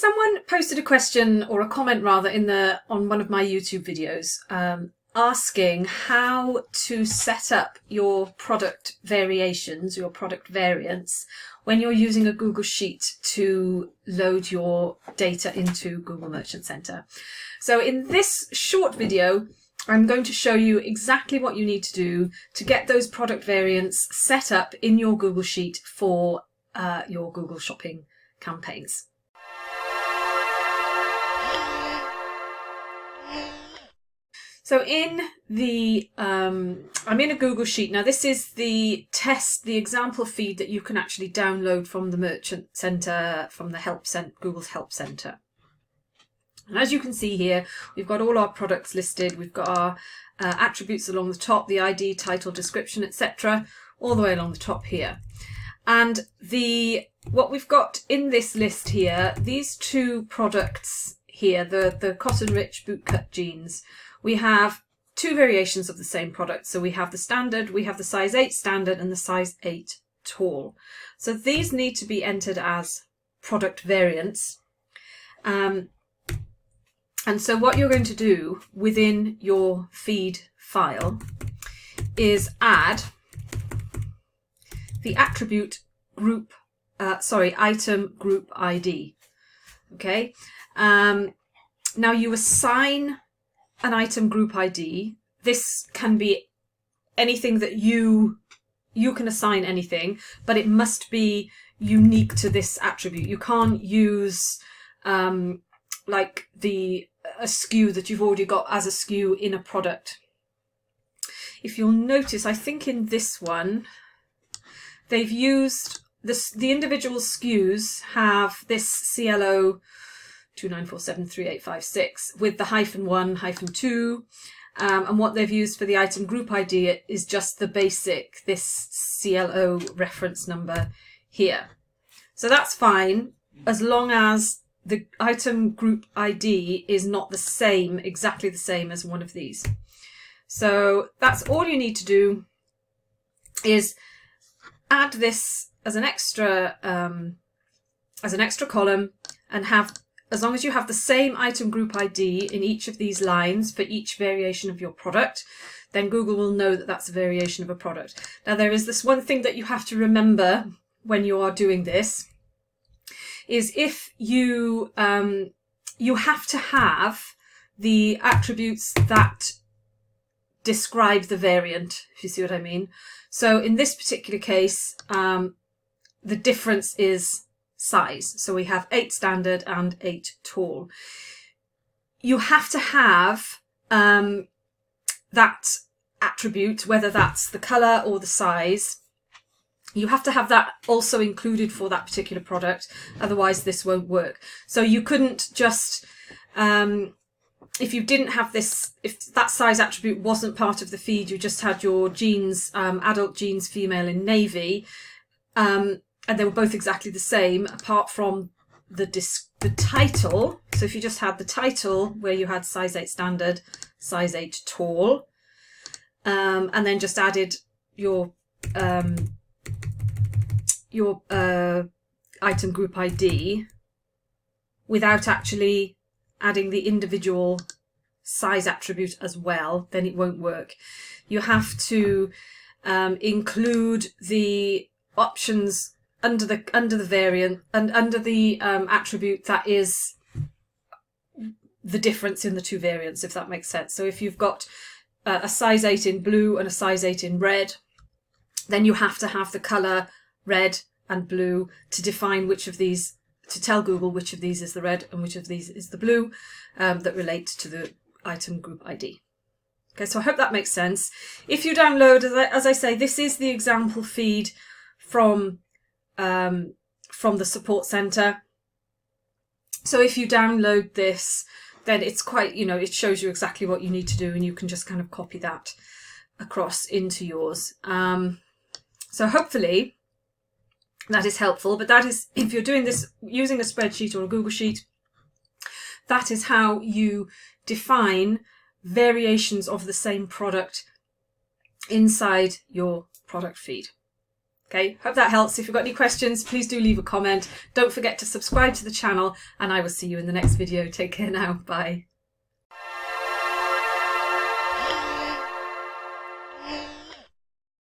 Someone posted a question, or a comment rather, on one of my YouTube videos, asking how to set up your product variations, your product variants, when you're using a Google Sheet to load your data into Google Merchant Center. So in this short video, I'm going to show you exactly what you need to do to get those product variants set up in your Google Sheet for your Google Shopping campaigns. So in the, I'm in a Google Sheet. Now this is the example feed that you can actually download from the Merchant Center, from the Google's Help Center. And as you can see here, we've got all our products listed. We've got our attributes along the top, the ID, title, description, etc., all the way along the top here. And what we've got in this list here, these two products here, the Cotton Rich bootcut jeans, we have two variations of the same product. So we have the standard, we have the size 8 standard and the size 8 tall. So these need to be entered as product variants. And so what you're going to do within your feed file is add the attribute group, item group ID. Okay. Now you assign an item group ID. This can be anything that you can assign anything, but it must be unique to this attribute. You can't use like a SKU that you've already got as a SKU in a product. If you'll notice, I think in this one they've used the individual SKUs have this CLO 29473856 with the -1, -2, and what they've used for the item group ID is just the basic, this CLO reference number here. So that's fine as long as the item group ID is not exactly the same as one of these. So that's all you need to do, is add this as an extra column, and as long as you have the same item group ID in each of these lines for each variation of your product, then Google will know that that's a variation of a product. Now there is this one thing that you have to remember when you are doing this, is if you have to have the attributes that describe the variant, if you see what I mean. So in this particular case, the difference is size. So we have 8 standard and 8 tall. You have to have that attribute, whether that's the color or the size. You have to have that also included for that particular product, otherwise this won't work. So you couldn't just, if you didn't have this, if that size attribute wasn't part of the feed, you just had your jeans, adult jeans, female in navy, and they were both exactly the same, apart from the title. So if you just had the title where you had size 8 standard, size 8 tall, and then just added your item group ID without actually adding the individual size attribute as well, then it won't work. You have to include the options under the variant and under the attribute that is the difference in the two variants, if that makes sense. So if you've got a size 8 in blue and a size 8 in red, then you have to have the color red and blue to define which of these, to tell Google which of these is the red and which of these is the blue, that relate to the item group ID. Okay, so I hope that makes sense. If you download, as I say, this is the example feed from the support center. So if you download this, then it's quite, it shows you exactly what you need to do, and you can just kind of copy that across into yours. So hopefully that is helpful, but that is, if you're doing this using a spreadsheet or a Google Sheet, that is how you define variations of the same product inside your product feed. Okay, hope that helps. If you've got any questions, please do leave a comment. Don't forget to subscribe to the channel, and I will see you in the next video. Take care now. Bye.